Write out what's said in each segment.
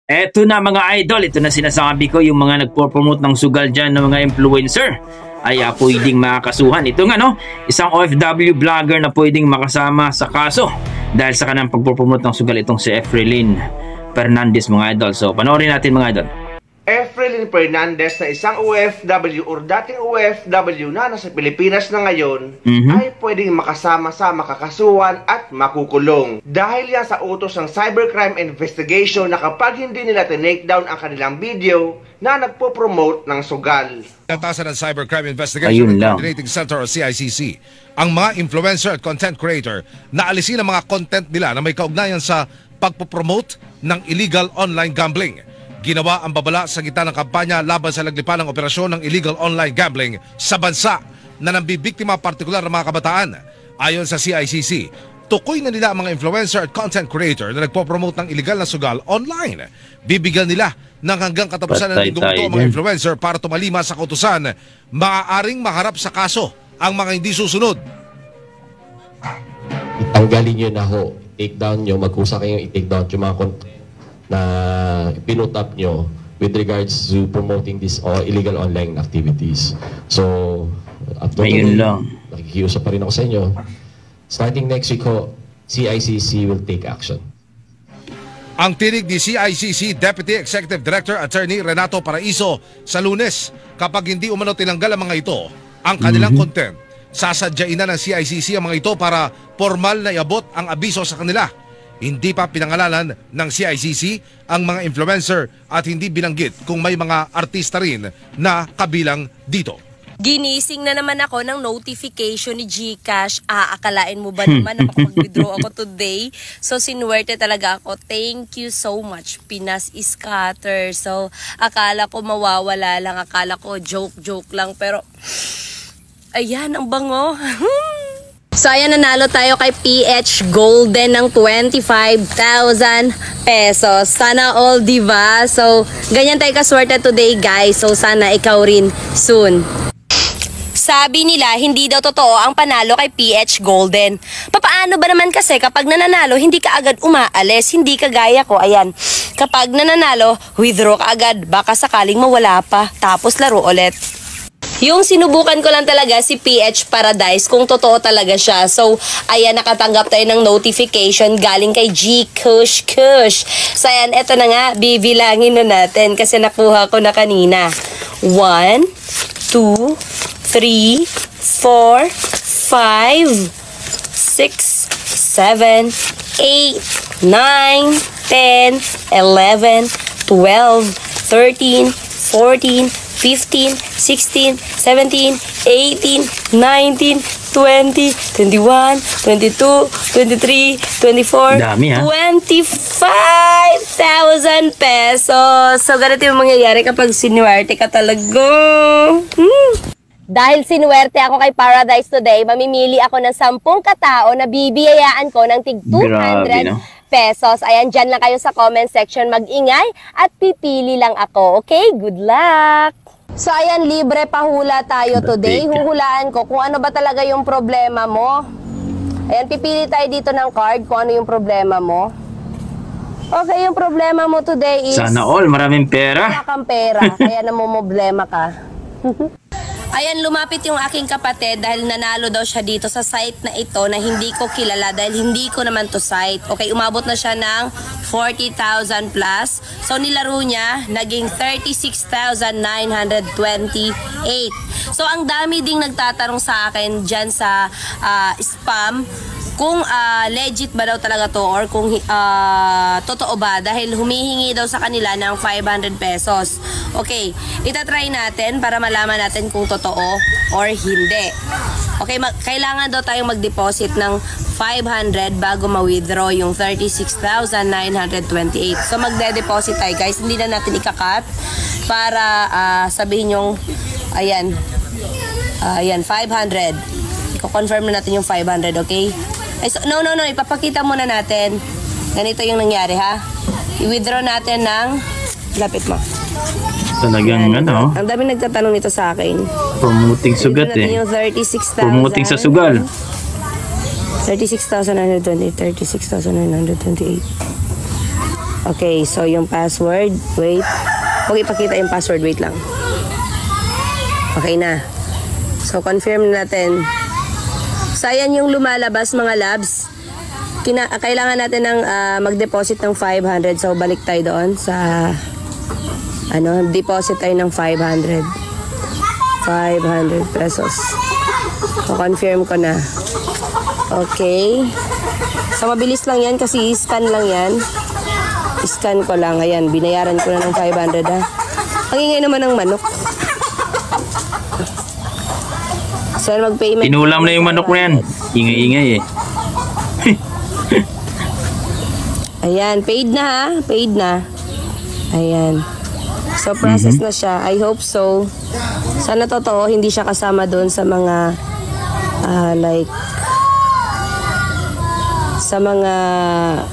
Eto na mga idol, ito na sinasabi ko, yung mga nagpo-promote ng sugal dyan ng mga influencer ay pwedeng makakasuhan. Ito nga no, isang OFW vlogger na pwedeng makasama sa kaso dahil sa kanang pagpo-promote ng sugal, itong si Efrelyn Fernandez mga idol. So panoorin natin mga idol. Efrelyn Fernandez na isang OFW or dating OFW na nasa Pilipinas na ngayon ay pwedeng makasama sa makakasuhan at makukulong. Dahil yan sa utos ng Cybercrime Investigation na kapag hindi nila tinake down ang kanilang video na nagpo-promote ng sugal. Natasan ng Cybercrime Investigation Coordinating Center o CICC ang mga influencer at content creator na alisin ang mga content nila na may kaugnayan sa pagpo-promote ng illegal online gambling. Ginawa ang babala sa gitna ng kampanya laban sa laglipan ng operasyon ng illegal online gambling sa bansa na nambibiktima partikular ng mga kabataan. Ayon sa CICC, tukoy na nila ang mga influencer at content creator na nagpo-promote ng illegal na sugal online. Bibigyan nila ng hanggang katapusan ng linggo ang mga influencer para tumalima sa kautusan. Maaaring maharap sa kaso ang mga hindi susunod. Tanggalin nyo na ho, take down nyo, magkusa kayong i-take down yung mga na pinutap nyo with regards to promoting this illegal online activities. So, after nakikiusap pa rin ako sa inyo. Starting next week ho, CICC will take action. Ang tinig ni CICC Deputy Executive Director Attorney Renato Paraiso sa Lunes, kapag hindi umano tinanggal ang mga ito, ang kanilang content, sasadyain na ng CICC ang mga ito para formal na iabot ang abiso sa kanila. Hindi pa pinangalanan ng CICC ang mga influencer at hindi binanggit kung may mga artista rin na kabilang dito. Ginising na naman ako ng notification ni GCash. Akalain mo ba naman na makapag-withdraw ako today? So, sinuwerte talaga ako. Thank you so much, Pinas Scatter. So, akala ko mawawala lang. Akala ko joke lang. Pero, ayan, ang bango. So, ayan, nanalo tayo kay PH Golden ng 25,000 pesos. Sana all, diba? So, ganyan tayo kaswerte today, guys. So, sana ikaw rin soon. Sabi nila, hindi daw totoo ang panalo kay PH Golden. Papaano ba naman kasi kapag nananalo, hindi ka agad umaalis, hindi ka gaya ko. Ayan, kapag nananalo, withdraw ka agad. Baka sakaling mawala pa, tapos laro ulit. Yung sinubukan ko lang talaga si PH Paradise kung totoo talaga siya. So, ayan, nakatanggap tayo ng notification galing kay G Kush Kush. So, ayan, eto na nga, bibilangin na natin kasi nakuha ko na kanina. 1, 2, 3, 4, 5, 6, 7, 8, 9, 10, 11, 12, 13, 14, 15, 16, 17, 18, 19, 20, 21, 22, 23, 24, dami, 25,000 pesos. So, ganito yung mangyayari kapag sinuwerte ka talaga. Dahil sinuwerte ako kay Paradise today, mamimili ako ng 10 katao na bibiyayaan ko ng tig 200 pesos. Ayan, dyan lang kayo sa comment section mag-ingay at pipili lang ako. Okay? Good luck! So, ayan, libre pahula tayo today. Huhulaan ko kung ano ba talaga yung problema mo. Ayan, pipili tayo dito ng card kung ano yung problema mo. Okay, yung problema mo today is... Sana all, maraming pera. Wala kang pera, kaya namumblema ka. Ayan, lumapit yung aking kapatid dahil nanalo daw siya dito sa site na ito na hindi ko kilala dahil hindi ko naman to site. Okay, umabot na siya ng 40,000 plus. So, nilaro niya, naging 36,928. So, ang dami ding nagtatanong sa akin dyan sa spam kung legit ba daw talaga to or kung totoo ba dahil humihingi daw sa kanila ng 500 pesos. Okay, itatry natin para malaman natin kung totoo or hindi. Okay, kailangan daw tayong mag-deposit ng 500 bago ma-withdraw yung 36,928. So, magde-deposit tayo, guys. Hindi na natin ikakat para sabihin yung, ayan, 500. Iko-confirm na natin yung 500, okay? Ay, so, no, ipapakita muna natin. Ganito yung nangyari, ha? I-withdraw natin ng... Lapit mo. Talagang ano? Ang dami nagtatanong nito sa akin. Promoting sugat eh. Yung 36,000. Promoting sa sugal. 36,928. Okay, so yung password, wait. Huwag ipakita yung password, wait lang. Okay na. So, confirm natin. So, ayan yung lumalabas mga labs. Kailangan natin ng mag-deposit ng 500. So, balik tayo doon sa deposit tayo ng 500. 500 pesos. So, confirm ko na. Okay. So, mabilis lang yan kasi scan lang yan. Scan ko lang. Ayan, binayaran ko na ng 500 ha. Ang ingay naman ng manok. So, mag-payment. Pinulam na yung manok na yan. Ingay-ingay eh. Ayan, paid na ha. Paid na. Ayan. So, process na siya. I hope so. Sana totoo, hindi siya kasama doon sa mga sa mga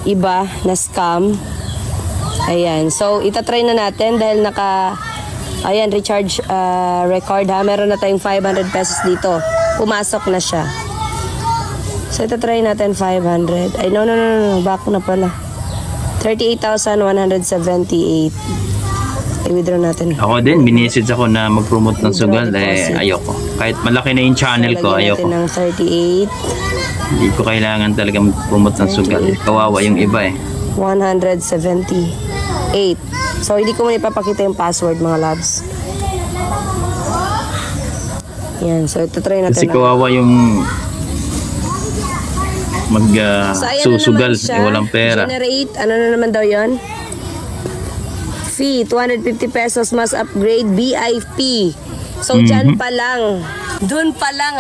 iba na scam. Ayan. So, itatry na natin dahil ayan, recharge record ha. Meron na tayong 500 pesos dito. Pumasok na siya. So, itatry natin 500. Ay, no. Back na pala. 38,178. I-withdraw natin. Ako din, binisits ako na mag-promote ng sugal. Ayoko. Kahit malaki na yung channel ko, ayoko. Lagyan natin ng 38. Hindi ko kailangan talaga mag-promote ng sugal. Kawawa yung iba eh. 178. So, hindi ko muna ipapakita yung password mga labs. Yan. So, ito try natin. Kasi kawawa yung susugal. Walang pera. Generate. Ano na naman daw yun? Fee. 250 pesos must upgrade VIP. So, dyan pa lang. Doon pa lang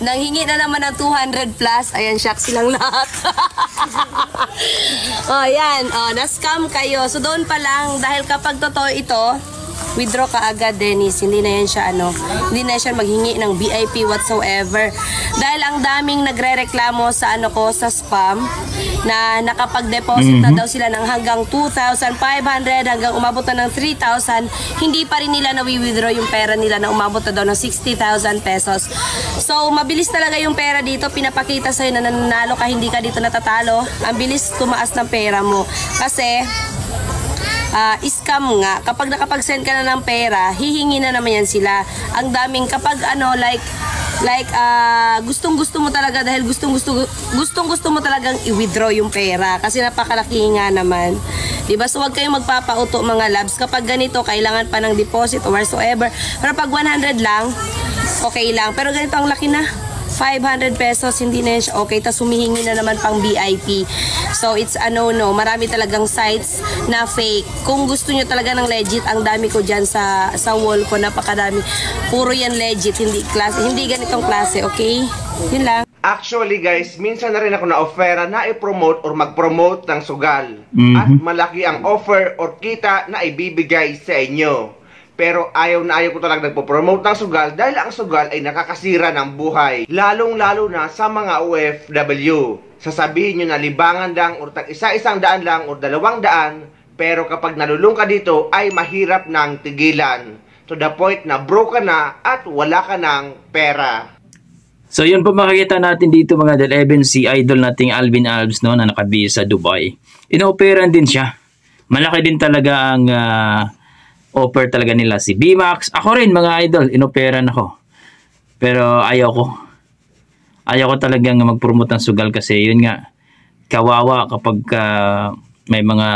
nanghingi na naman ng 200 plus. Ayan, shock silang lahat. Ayan. Na-scam kayo. So, doon pa lang. Dahil kapag totoo ito, withdraw ka agad, Dennis. Hindi na yan siya, hindi na siya maghingi ng VIP whatsoever. Dahil ang daming nagre-reklamo sa sa spam, na nakapag-deposit na daw sila ng hanggang 2,500, hanggang umabot na ng 3,000, hindi pa rin nila nawi-withdraw yung pera nila na umabot na daw ng 60,000 pesos. So, mabilis talaga yung pera dito. Pinapakita sa'yo na nananalo ka, hindi ka dito natatalo. Ang bilis tumaas ng pera mo. Kasi, scam nga. Kapag nakapag-send ka na ng pera, hihingi na naman yan sila. Ang daming kapag gustong-gusto mo talaga dahil gustong-gusto mo talagang i-withdraw yung pera kasi napakalaki nga naman. Diba? So, huwag kayong magpapauto mga labs. Kapag ganito, kailangan pa ng deposit or whatsoever. Pero pag 100 lang, okay lang. Pero ganito ang laki na. 500 pesos, hindi na siya okay. Tapos humihingi na naman pang VIP. So, it's a no-no. Marami talagang sites na fake. Kung gusto nyo talaga ng legit, ang dami ko dyan sa wall ko. Napakadami. Puro yan legit, hindi ganitong klase, okay? Yun lang. Actually guys, minsan na rin ako na-offera na i-promote or mag-promote ng sugal. At malaki ang offer or kita na ibibigay sa inyo. Pero ayaw ko talaga nagpo-promote ng sugal dahil ang sugal ay nakakasira ng buhay. Lalong-lalo na sa mga OFW. Sasabihin nyo na libangan lang or isa-isang daan lang or 200, pero kapag nalulung ka dito ay mahirap nang tigilan. To the point na broke ka na at wala ka ng pera. So yun po makikita natin dito mga Del si idol nating Alvin Albs na nakabihis sa Dubai. Inoperan din siya. Malaki din talaga ang offer talaga nila si BMAX. Ako rin mga idol, inoperan ako. Pero ayoko talagang mag-promote ng sugal kasi yun nga, kawawa kapag may mga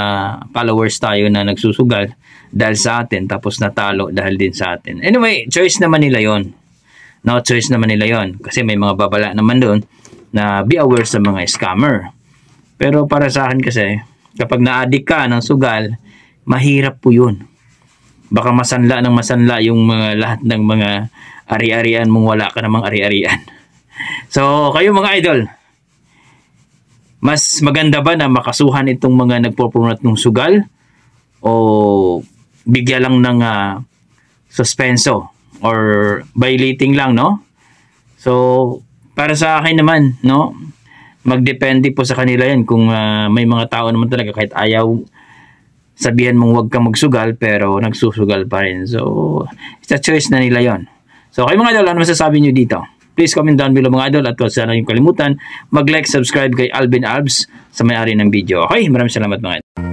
followers tayo na nagsusugal dahil sa atin tapos natalo dahil din sa atin. Anyway, choice naman nila yon. No, choice naman nila yon kasi may mga babala naman doon na be aware sa mga scammer. Pero para sa akin kasi, kapag na-addict ka ng sugal, mahirap po yun. Baka masanla yung lahat ng mga ari-arian mong wala ka namang ari-arian. So, kayo mga idol, mas maganda ba na makasuhan itong mga nagpo-promote ng sugal o bigyan lang ng suspenso or violating lang, no? So, para sa akin naman, no? Magdepende po sa kanila yan kung may mga tao naman talaga kahit ayaw sabihan mong huwag kang magsugal pero nagsusugal pa rin. So, it's a choice na nila yon. So, kayo mga idol, ano masasabi nyo dito? Please comment down below mga idol at kung sana yung kalimutan, mag-like, subscribe kay Alvin Albs sa may-ari ng video. Okay, maraming salamat mga idol.